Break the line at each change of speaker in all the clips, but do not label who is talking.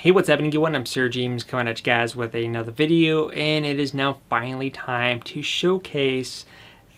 Hey, what's happening, everyone? I'm SirJames coming at you guys with another video, and it is now finally time to showcase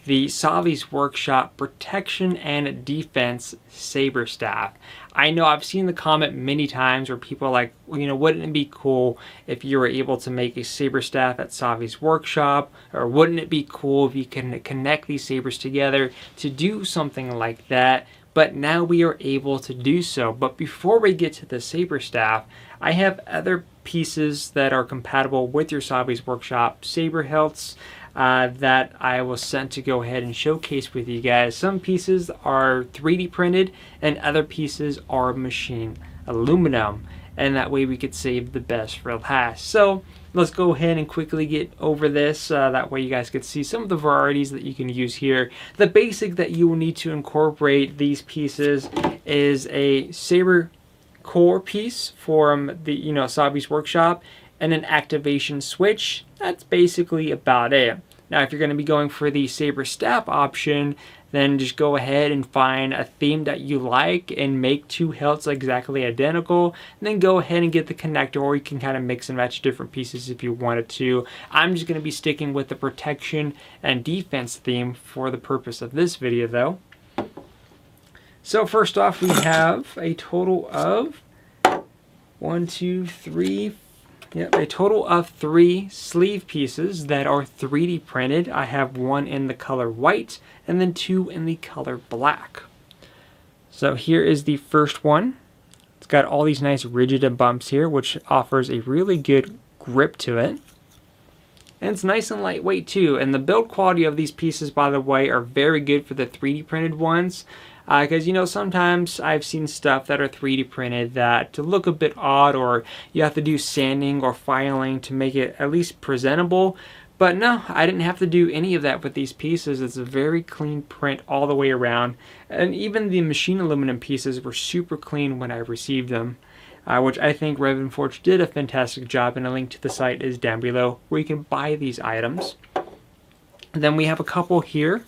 the Savi's Workshop Protection and Defense Saberstaff. I know I've seen the comment many times where people are like, well, wouldn't it be cool if you were able to make a Saberstaff at Savi's Workshop? Or wouldn't it be cool if you can connect these sabers together to do something like that? But now we are able to do so. But before we get to the Saberstaff, I have other pieces that are compatible with your Savi's Workshop saber hilts that I will send to go ahead and showcase with you guys. Some pieces are 3D printed and other pieces are machine aluminum, and that way we could save the best for last. So let's go ahead and quickly get over this. That way you guys can see some of the varieties that you can use here. The basic that you will need to incorporate these pieces is a saber core piece from the Savi's Workshop and an activation switch. That's basically about it. Now if you're going to be going for the Saberstaff option, then just go ahead and find a theme that you like and make two hilts exactly identical, and then go ahead and get the connector, or you can kind of mix and match different pieces if you wanted to. I'm just going to be sticking with the protection and defense theme for the purpose of this video though. So first off, we have a total of a total of 3 sleeve pieces that are 3D printed. I have one in the color white and then 2 in the color black. So here is the first one. It's got all these nice rigid bumps here, which offers a really good grip to it. And it's nice and lightweight too. And the build quality of these pieces, by the way, are very good for the 3D printed ones. Because sometimes I've seen stuff that are 3D printed that to look a bit odd, or you have to do sanding or filing to make it at least presentable. But no, I didn't have to do any of that with these pieces. It's a very clean print all the way around. And even the machine aluminum pieces were super clean when I received them. Which I think Revan Forge did a fantastic job, and a link to the site is down below where you can buy these items. And then we have a couple here.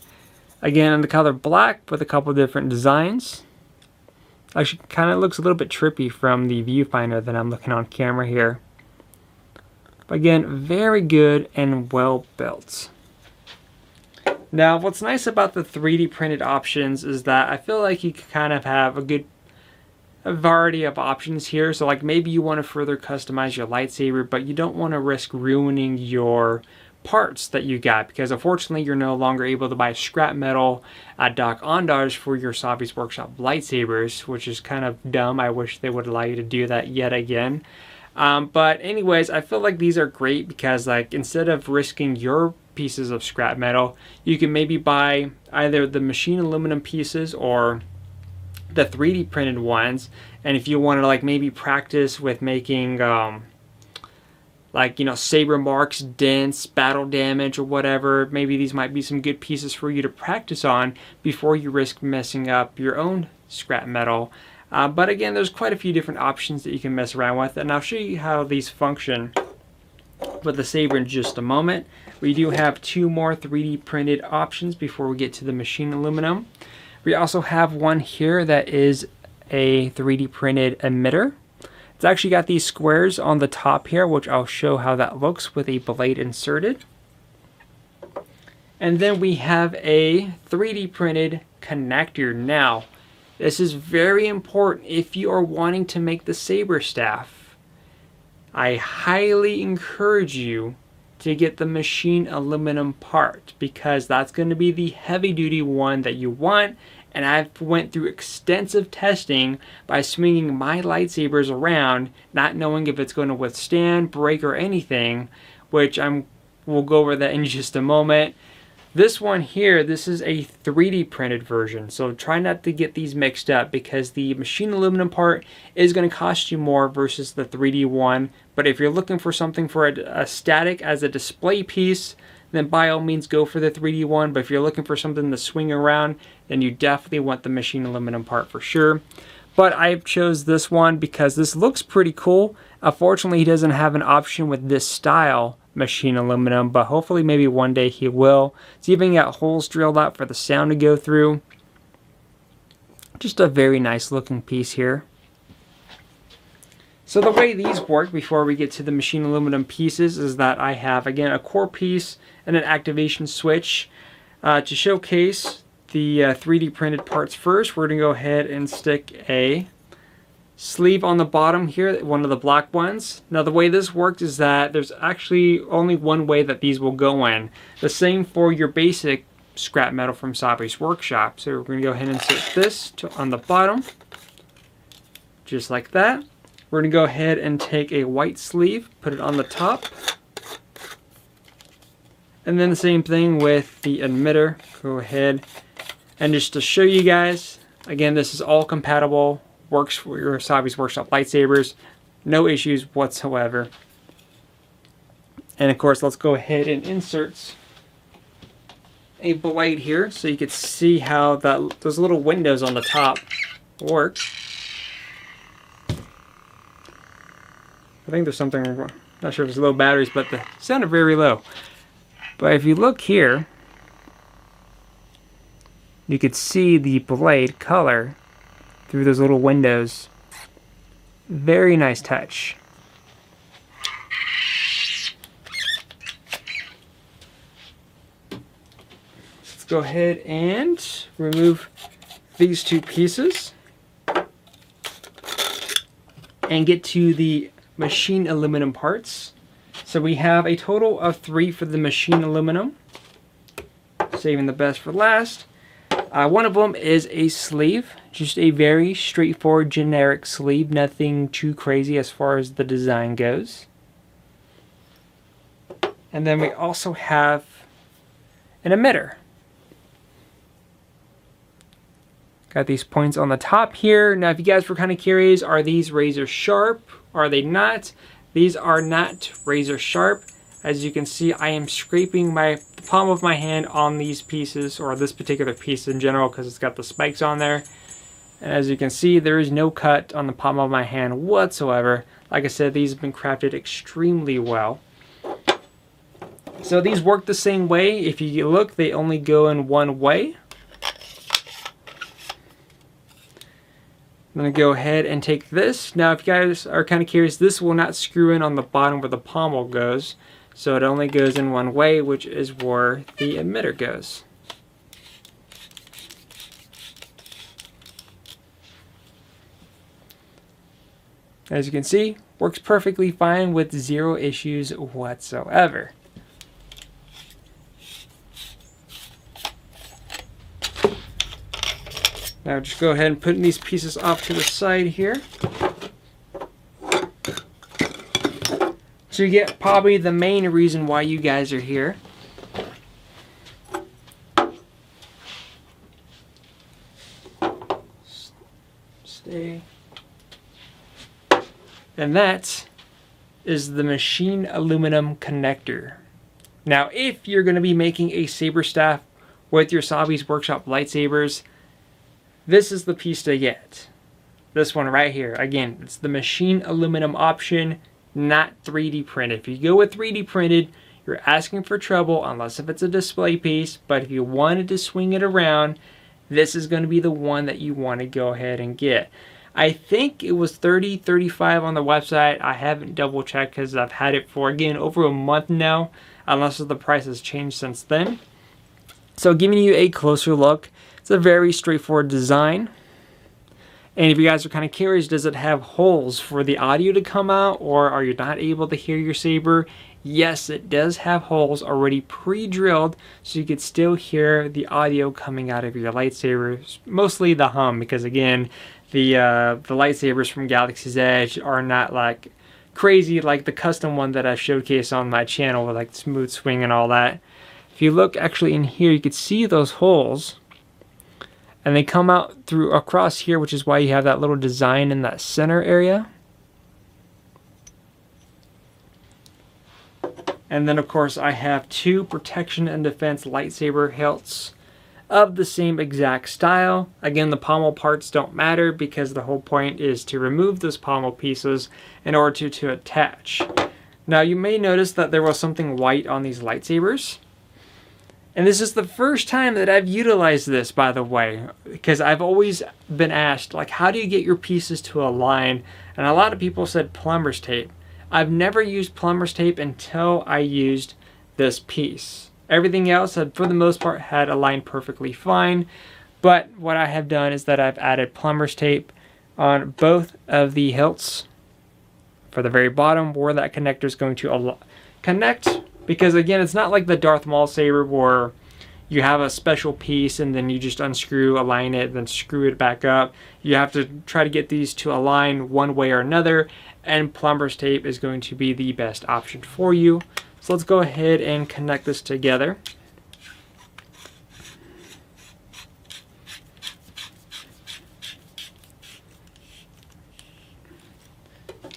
Again, in the color black with a couple different designs. Actually, kind of looks a little bit trippy from the viewfinder that I'm looking on camera here. But again, very good and well built. Now, what's nice about the 3D printed options is that I feel like you can kind of have a variety of options here. So like maybe you want to further customize your lightsaber, but you don't want to risk ruining your parts that you got, because unfortunately you're no longer able to buy scrap metal Dock Ondars for your Savi's Workshop lightsabers, which is kind of dumb. I wish they would allow you to do that yet again. But anyways, I feel like these are great because like instead of risking your pieces of scrap metal, you can maybe buy either the machine aluminum pieces or the 3D printed ones. And if you want to like maybe practice with making saber marks, dents, battle damage, or whatever, maybe these might be some good pieces for you to practice on before you risk messing up your own scrap metal. But again, there's quite a few different options that you can mess around with, and I'll show you how these function with the saber in just a moment. We do have 2 more 3D printed options before we get to the machine aluminum. We also have one here that is a 3D printed emitter. It's actually got these squares on the top here, which I'll show how that looks with a blade inserted. And then we have a 3D printed connector. Now, this is very important if you are wanting to make the Saberstaff. I highly encourage you to get the machine aluminum part, because that's going to be the heavy duty one that you want. And I've went through extensive testing by swinging my lightsabers around, not knowing if it's going to withstand, break, or anything, which we'll go over that in just a moment. This one here, this is a 3D printed version, so try not to get these mixed up, because the machine aluminum part is going to cost you more versus the 3D one. But if you're looking for something for a static as a display piece, then by all means go for the 3D one. But if you're looking for something to swing around, then you definitely want the machine aluminum part for sure. But I chose this one because this looks pretty cool. Unfortunately, he doesn't have an option with this style machine aluminum, but hopefully maybe one day he will. It's even got holes drilled out for the sound to go through. Just a very nice looking piece here. So the way these work before we get to the machine aluminum pieces is that I have, again, a core piece and an activation switch. To showcase the 3D printed parts first, we're going to go ahead and stick a sleeve on the bottom here, one of the black ones. Now the way this works is that there's actually only one way that these will go in. The same for your basic scrap metal from Savi's workshop. So we're going to go ahead and insert this on the bottom, just like that. We're going to go ahead and take a white sleeve, put it on the top. And then the same thing with the emitter. Go ahead and just to show you guys, again, this is all compatible, works for your Savi's Workshop lightsabers, no issues whatsoever. And of course, let's go ahead and insert a blade here so you can see how those little windows on the top work. I think there's something, not sure if it's low batteries, but the sound are very low. But if you look here, you could see the blade color through those little windows. Very nice touch. Let's go ahead and remove these two pieces and get to the machine aluminum parts. So we have a total of 3 for the machine aluminum. Saving the best for last. One of them is a sleeve, just a very straightforward generic sleeve, nothing too crazy as far as the design goes. And then we also have an emitter. Got these points on the top here. Now if you guys were kind of curious, are these razor sharp? Are they not? These are not razor sharp. As you can see, I am scraping the palm of my hand on these pieces, or this particular piece in general, because it's got the spikes on there. And as you can see, there is no cut on the palm of my hand whatsoever. Like I said, these have been crafted extremely well. So these work the same way. If you look, they only go in one way. I'm going to go ahead and take this. Now if you guys are kind of curious, this will not screw in on the bottom where the pommel goes. So it only goes in one way, which is where the emitter goes. As you can see, works perfectly fine with 0 issues whatsoever. Now just go ahead and put these pieces off to the side here. So you get probably the main reason why you guys are here. Stay. And that is the machine aluminum connector. Now if you're going to be making a Saberstaff with your Savi's Workshop lightsabers, this is the piece to get. This one right here. Again, it's the machine aluminum option, not 3D printed. If you go with 3D printed, you're asking for trouble unless if it's a display piece. But if you wanted to swing it around, this is going to be the one that you want to go ahead and get. I think it was $30, $35 on the website. I haven't double checked because I've had it for, again, over a month now, unless the price has changed since then. So giving you a closer look, it's a very straightforward design. And if you guys are kind of curious, does it have holes for the audio to come out, or are you not able to hear your saber? Yes, it does have holes already pre-drilled, so you could still hear the audio coming out of your lightsabers. Mostly the hum, because again, the lightsabers from Galaxy's Edge are not like crazy like the custom one that I showcased on my channel with like smooth swing and all that. If you look actually in here, you could see those holes. And they come out through across here, which is why you have that little design in that center area. And then of course I have 2 protection and defense lightsaber hilts of the same exact style. Again, the pommel parts don't matter because the whole point is to remove those pommel pieces in order to attach. Now you may notice that there was something white on these lightsabers. And this is the first time that I've utilized this, by the way, because I've always been asked, like, how do you get your pieces to align? And a lot of people said plumber's tape. I've never used plumber's tape until I used this piece. Everything else had, for the most part, had aligned perfectly fine. But what I have done is that I've added plumber's tape on both of the hilts for the very bottom where that connector is going to connect. Because again, it's not like the Darth Maul saber where you have a special piece and then you just unscrew, align it, then screw it back up. You have to try to get these to align one way or another, and plumber's tape is going to be the best option for you. So let's go ahead and connect this together.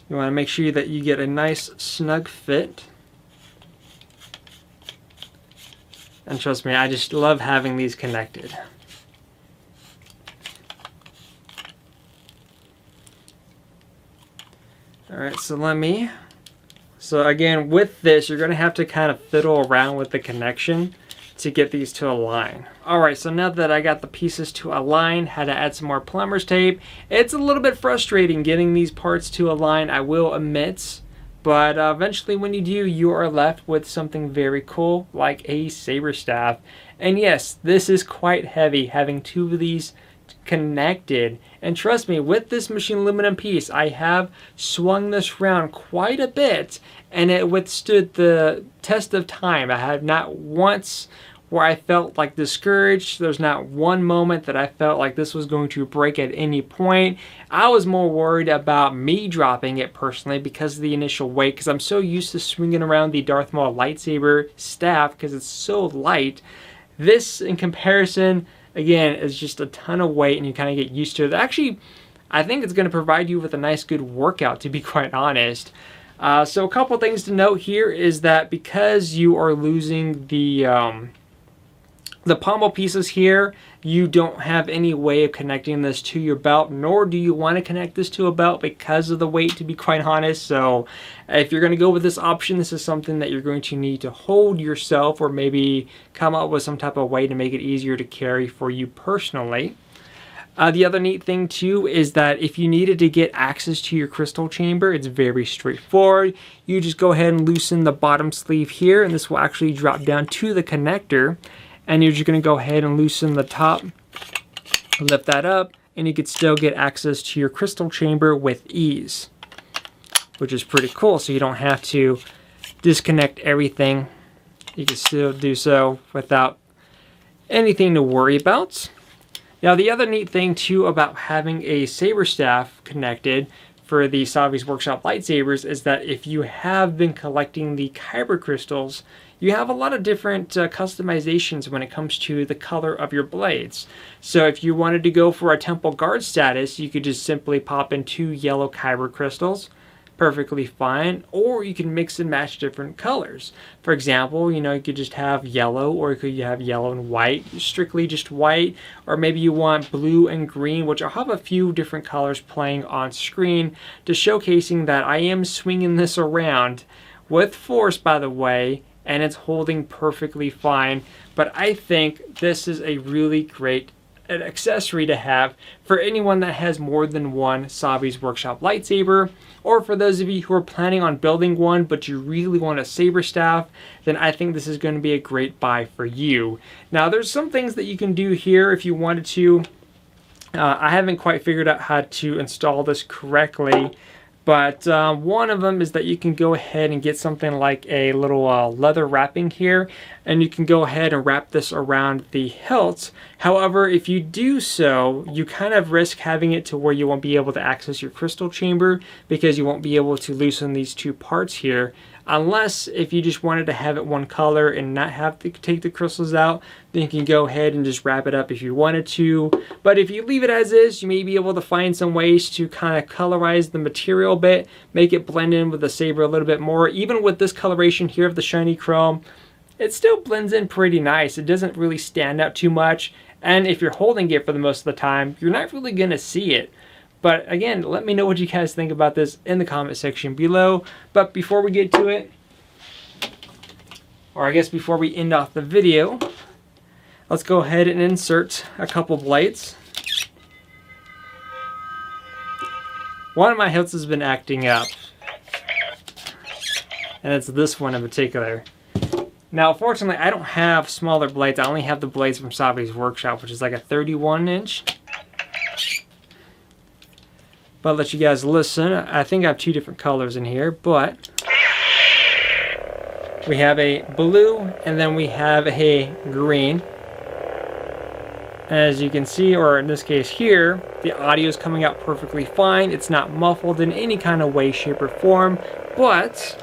You want to make sure that you get a nice snug fit. And trust me, I just love having these connected. Alright, so again, with this, you're going to have to kind of fiddle around with the connection to get these to align. Alright, so now that I got the pieces to align, had to add some more plumber's tape. It's a little bit frustrating getting these parts to align, I will admit. But eventually when you do, you are left with something very cool, like a Saberstaff. And yes, this is quite heavy, having two of these connected. And trust me, with this machine aluminum piece, I have swung this around quite a bit, and it withstood the test of time. I have not once where I felt like discouraged. There's not one moment that I felt like this was going to break at any point. I was more worried about me dropping it personally because of the initial weight, because I'm so used to swinging around the Darth Maul lightsaber staff because it's so light. This, in comparison, again, is just a ton of weight, and you kind of get used to it. Actually, I think it's going to provide you with a nice, good workout, to be quite honest. So a couple things to note here is that because you are losing the pommel pieces here, you don't have any way of connecting this to your belt, nor do you want to connect this to a belt because of the weight, to be quite honest. So if you're going to go with this option, this is something that you're going to need to hold yourself, or maybe come up with some type of way to make it easier to carry for you personally. The other neat thing too is that if you needed to get access to your crystal chamber, it's very straightforward. You just go ahead and loosen the bottom sleeve here, and this will actually drop down to the connector. And you're just going to go ahead and loosen the top, lift that up, and you could still get access to your crystal chamber with ease, which is pretty cool. So you don't have to disconnect everything. You can still do so without anything to worry about. Now, the other neat thing too about having a Saberstaff connected for the Savi's Workshop lightsabers is that if you have been collecting the kyber crystals, you have a lot of different customizations when it comes to the color of your blades. So if you wanted to go for a temple guard status, you could just simply pop in 2 yellow kyber crystals, perfectly fine, or you can mix and match different colors. For example, you could just have yellow, or you could have yellow and white, strictly just white, or maybe you want blue and green, which I'll have a few different colors playing on screen to showcasing that I am swinging this around with force, by the way, and it's holding perfectly fine. But I think this is a really great accessory to have for anyone that has more than one Savi's Workshop lightsaber, or for those of you who are planning on building one but you really want a Saberstaff, then I think this is going to be a great buy for you. Now, there's some things that you can do here if you wanted to. I haven't quite figured out how to install this correctly, but one of them is that you can go ahead and get something like a little leather wrapping here, and you can go ahead and wrap this around the hilt. However, if you do so, you kind of risk having it to where you won't be able to access your crystal chamber, because you won't be able to loosen these two parts here. Unless if you just wanted to have it one color and not have to take the crystals out, then you can go ahead and just wrap it up if you wanted to. But if you leave it as is, you may be able to find some ways to kind of colorize the material a bit, make it blend in with the saber a little bit more. Even with this coloration here of the shiny chrome, it still blends in pretty nice. It doesn't really stand out too much. And if you're holding it for the most of the time, you're not really going to see it. But again, let me know what you guys think about this in the comment section below. But before we get to it, or I guess before we end off the video, let's go ahead and insert a couple blades. One of my hilts has been acting up, and it's this one in particular. Now, fortunately, I don't have smaller blades. I only have the blades from Savi's workshop, which is like a 31-inch. But I'll let you guys listen. I think I have two different colors in here, but we have a blue and then we have a green. As you can see, or in this case here, the audio is coming out perfectly fine. It's not muffled in any kind of way, shape, or form, but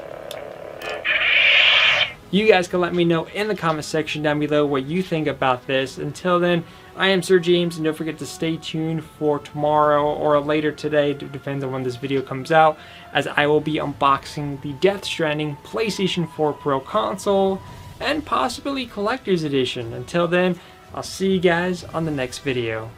you guys can let me know in the comment section down below what you think about this. Until then, I am SirJames, and don't forget to stay tuned for tomorrow or later today, it depends on when this video comes out, as I will be unboxing the Death Stranding PlayStation 4 Pro console and possibly Collector's Edition. Until then, I'll see you guys on the next video.